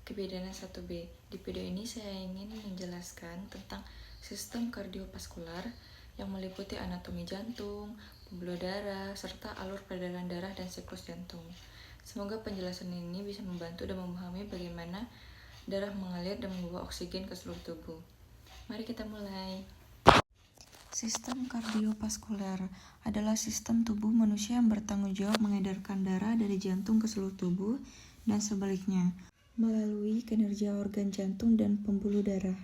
Kebidanan 1B. Di video ini saya ingin menjelaskan tentang sistem kardiovaskular yang meliputi anatomi jantung, pembuluh darah, serta alur peredaran darah dan siklus jantung. Semoga penjelasan ini bisa membantu dan memahami bagaimana darah mengalir dan membawa oksigen ke seluruh tubuh. Mari kita mulai. Sistem kardiovaskuler adalah sistem tubuh manusia yang bertanggung jawab mengedarkan darah dari jantung ke seluruh tubuh dan sebaliknya, melalui kinerja organ jantung dan pembuluh darah,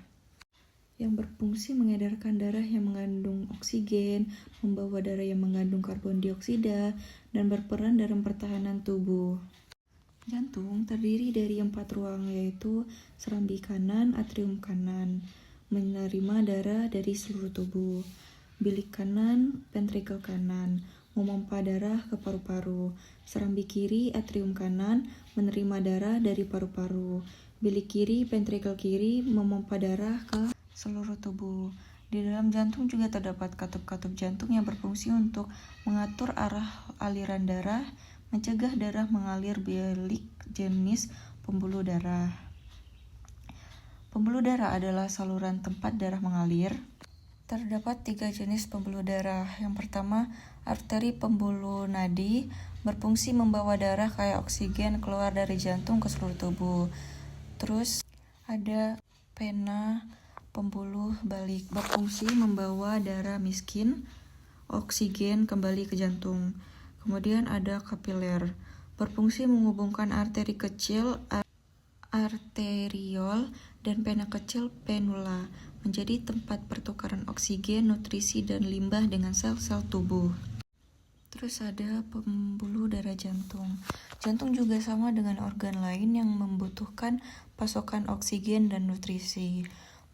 yang berfungsi mengedarkan darah yang mengandung oksigen, membawa darah yang mengandung karbon dioksida, dan berperan dalam pertahanan tubuh. Jantung terdiri dari 4 ruang, yaitu serambi kanan, atrium kanan, menerima darah dari seluruh tubuh. Bilik kanan, ventrikel kanan, memompa darah ke paru-paru. Serambi kiri, atrium kanan, menerima darah dari paru-paru. Bilik kiri, ventrikel kiri, memompa darah ke seluruh tubuh. Di dalam jantung juga terdapat katup-katup jantung yang berfungsi untuk mengatur arah aliran darah, mencegah darah mengalir. Bilik jenis pembuluh darah. Pembuluh darah adalah saluran tempat darah mengalir. Terdapat 3 jenis pembuluh darah. Yang pertama, arteri pembuluh nadi, berfungsi membawa darah kayak oksigen keluar dari jantung ke seluruh tubuh. Terus ada vena pembuluh balik, berfungsi membawa darah miskin, oksigen kembali ke jantung. Kemudian ada kapiler, berfungsi menghubungkan arteri kecil, arteriol, dan vena kecil, venula, menjadi tempat pertukaran oksigen, nutrisi, dan limbah dengan sel-sel tubuh. Terus ada pembuluh darah jantung. Jantung juga sama dengan organ lain yang membutuhkan pasokan oksigen dan nutrisi.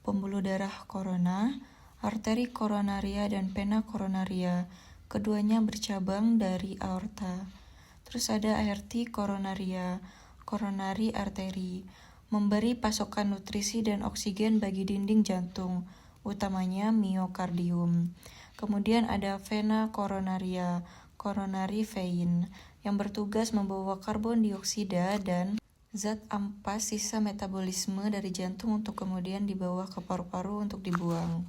Pembuluh darah korona, arteri koronaria, dan vena koronaria. Keduanya bercabang dari aorta. Terus ada arteri koronaria, coronary artery, memberi pasokan nutrisi dan oksigen bagi dinding jantung, utamanya miokardium. Kemudian ada vena koronaria, coronary vein, yang bertugas membawa karbon dioksida dan zat ampas sisa metabolisme dari jantung untuk kemudian dibawa ke paru-paru untuk dibuang.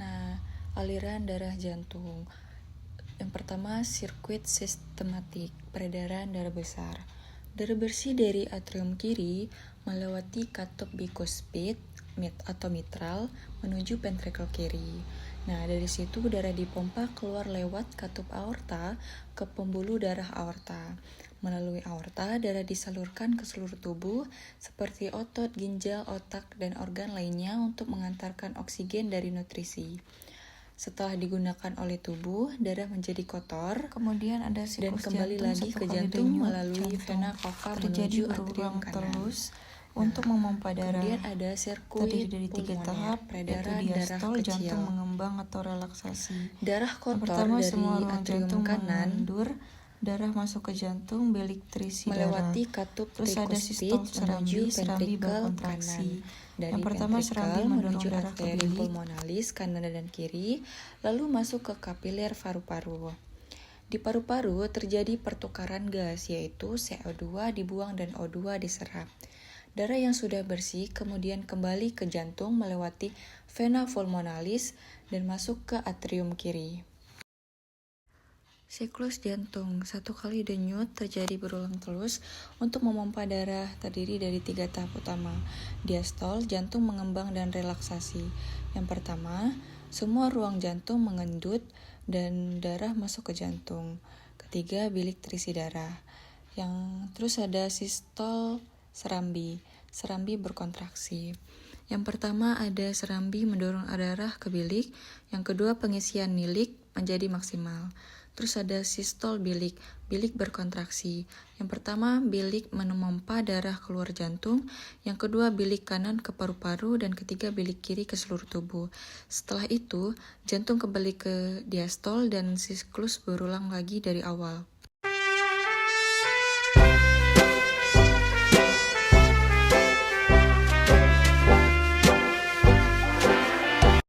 Nah, aliran darah jantung. Yang pertama, sirkuit sistematik, peredaran darah besar. Darah bersih dari atrium kiri melewati katup bikuspid atau mitral menuju ventrikel kiri. Nah, dari situ darah dipompa keluar lewat katup aorta ke pembuluh darah aorta. Melalui aorta, darah disalurkan ke seluruh tubuh seperti otot, ginjal, otak, dan organ lainnya untuk mengantarkan oksigen dari nutrisi. Setelah digunakan oleh tubuh, darah menjadi kotor, kemudian ada siklus dan kembali lagi ke jantung melalui vena cava menuju atrium kanan untuk memompa darah. Kemudian ada sirkuit terdiri dari 3 tahap, yaitu diastol, jantung mengembang atau relaksasi. Darah kotor pertama, dari semua ruang atrium kanan mengundur, darah masuk ke jantung, bilik terisi melewati katup trikuspid menuju serambi berkontraksi. Yang pertama, serambi mendorong darah ke bilik pulmonalis kanan dan kiri, lalu masuk ke kapiler paru-paru. Di paru-paru terjadi pertukaran gas, yaitu CO2 dibuang dan O2 diserap. Darah yang sudah bersih kemudian kembali ke jantung melewati vena pulmonalis dan masuk ke atrium kiri. Siklus jantung, 1 kali denyut terjadi berulang terus untuk memompa darah, terdiri dari 3 tahap utama. Diastol, jantung mengembang dan relaksasi. Yang pertama, semua ruang jantung mengendut dan darah masuk ke jantung. Ketiga, bilik terisi darah. Terus ada sistol, serambi berkontraksi. Yang pertama ada serambi mendorong darah ke bilik, yang kedua pengisian bilik menjadi maksimal. Terus ada sistol bilik berkontraksi. Yang pertama bilik memompa darah keluar jantung, yang kedua bilik kanan ke paru-paru, dan ketiga bilik kiri ke seluruh tubuh. Setelah itu jantung kembali ke diastol dan siklus berulang lagi dari awal.